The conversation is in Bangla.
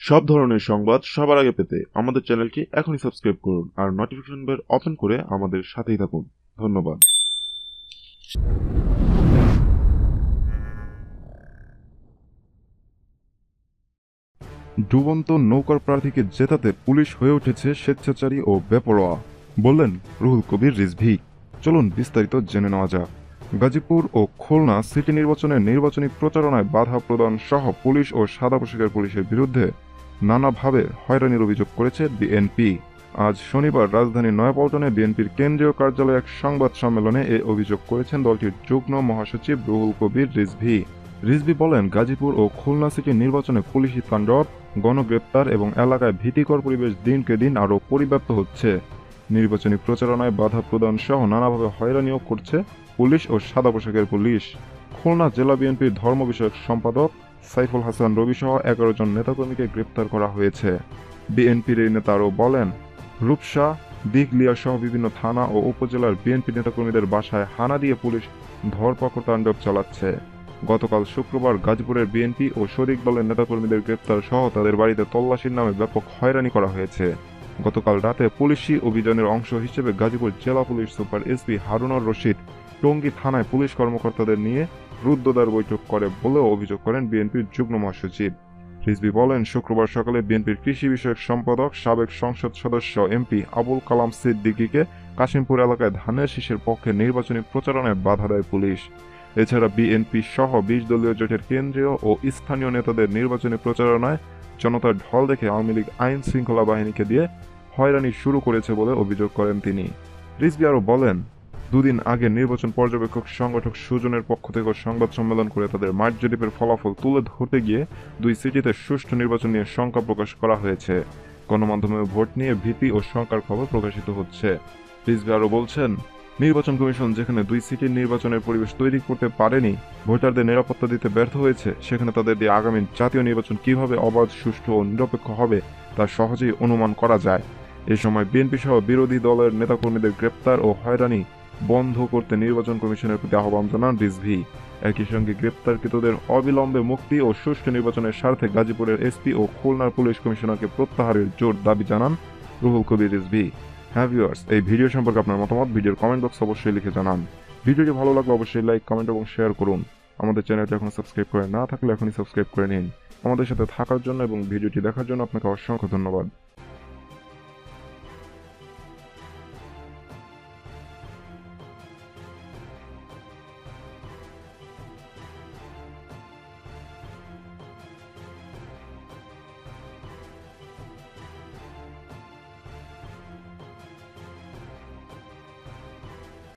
সব ধরনের সংবাদ সবার আগে পেতে আমাদের চ্যানেলটি এখনই সাবস্ক্রাইব করুন আর নোটিফিকেশন বেল অপেন করে আমাদের সাথেই থাকুন। ধন্যবাদ। ডুবন্ত নৌকার প্রার্থীকে জেতাতে পুলিশ হয়ে উঠেছে স্বেচ্ছাচারী ও বেপরোয়া, বললেন রুহুল কবির রিজভী। চলুন বিস্তারিত জেনে নেওয়া যাক। গাজীপুর ও খুলনা সিটি নির্বাচনে নির্বাচনী প্রচারণায় বাধা প্রদান সহ পুলিশ ও সাদা পোশাকের পুলিশের বিরুদ্ধে নানাভাবে হয়রানির অভিযোগ করেছে বিএনপি। আজ শনিবার রাজধানীর নয়াপল্টনে বিএনপির কেন্দ্রীয় কার্যালয়ে এক সংবাদ সম্মেলনে এ অভিযোগ করেছেন দলটির যুগ্ম মহাসচিব রুহুল কবির রিজভী। রিজভী বলেন, গাজীপুর ও খুলনা সিটি নির্বাচনে পুলিশি তাণ্ডব, গণগ্রেপ্তার এবং এলাকায় ভীতিকর পরিবেশ দিনকে দিন আরও পরিব্যাপ্ত হচ্ছে। নির্বাচনী প্রচারণায় বাধা প্রদান সহ নানাভাবে হয়রানিও করছে পুলিশ ও সাদা পোশাকের পুলিশ। খুলনা জেলা বিএনপির ধর্ম বিষয়ক সম্পাদক সাইফুল হাসান রবি সহ 11 জন নেতাকর্মীকে গ্রেপ্তার করা হয়েছে। বিএনপির এই নেতা আরও বলেন, রূপসা, দিঘলিয়া সহ বিভিন্ন থানা ও উপজেলার বিএনপি নেতাকর্মীদের বাসায় হানা দিয়ে পুলিশ ধরপাকড় তাণ্ডব চালাচ্ছে। গতকাল শুক্রবার গাজীপুরের বিএনপি ও শরিক দলের নেতাকর্মীদের গ্রেপ্তার সহ তাদের বাড়িতে তল্লাশির নামে ব্যাপক হয়রানি করা হয়েছে। গতকাল রাতে পুলিশি অভিযানের অংশ হিসেবে গাজীপুর জেলা police super SP Harunur Rashid Tongi থানায় পুলিশ কর্মকর্তাদের নিয়ে রুদ্ধদ্বার বৈঠক করে বলেও অভিযোগ করেন বিএনপির যুগ্ম মহাসচিব। রিজভী বলেন, শুক্রবার সকালে বিএনপির কৃষি বিষয়ক সম্পাদক সাবেক সংসদ সদস্য এমপি আবুল কালাম সিদ্দিকীকে কাশিমপুর এলাকায় ধানের শীষের পক্ষে নির্বাচনী প্রচারণায় বাধা দেয় পুলিশ। এছাড়া বিএনপি সহ 20 দলীয় জোটের কেন্দ্রীয় ও স্থানীয় নেতাদের নির্বাচনী প্রচারণায় জনতার ঢল দেখে আওয়ামী লীগ আইন শৃঙ্খলা বাহিনীকে দিয়ে হয়রানি শুরু করেছে বলে অভিযোগ করেন তিনি। রিজভী আরও বলেন, দুদিন আগে নির্বাচন পর্যবেক্ষক সংগঠক সুজনের পক্ষ থেকে সংবাদ সম্মেলন করে তাদের মাঠ জরিপের ফলাফল তুলে ধরতে গিয়ে 2 সিটিতে সুষ্ঠু নির্বাচন নিয়ে শঙ্কা প্রকাশ করা হয়েছে। গণমাধ্যমে ভোট নিয়ে ভীতি ও শঙ্কার খবর প্রকাশিত হচ্ছে। রিজভী আরও বলছেন, নির্বাচন কমিশন যেখানে 2 সিটির নির্বাচনের পরিবেশ তৈরি করতে পারেনি, ভোটারদের নিরাপত্তা দিতে ব্যর্থ হয়েছে, সেখানে তাদের দিয়ে আগামী জাতীয় নির্বাচন কিভাবে অবাধ, সুষ্ঠু ও নিরপেক্ষ হবে তা সহজেই অনুমান করা যায়। এ সময় বিএনপি সহ বিরোধী দলের নেতাকর্মীদের গ্রেপ্তার ও হয়রানি বন্ধ করতে নির্বাচন কমিশনের প্রতি আহ্বান জানান রিজভী। একই সঙ্গে গ্রেপ্তারকৃতদের অবিলম্বে মুক্তি ও সুষ্ঠু নির্বাচনের স্বার্থে গাজীপুরের এসপি ও খুলনার পুলিশ কমিশনারকে প্রত্যাহারের জোর দাবি জানান রুহুল কবির রিজভী। হ্যাঁ ভিউয়ার্স, এই ভিডিও সম্পর্কে আপনার মতামত ভিডিওর কমেন্ট বক্সে অবশ্যই লিখে জানান। ভিডিওটি ভালো লাগলে অবশ্যই লাইক, কমেন্ট এবং শেয়ার করুন। আমাদের চ্যানেলটি এখনো সাবস্ক্রাইব করে না থাকলে এখনই সাবস্ক্রাইব করে নিন। আমাদের সাথে থাকার জন্য এবং ভিডিওটি দেখার জন্য আপনাকে অসংখ্য ধন্যবাদ।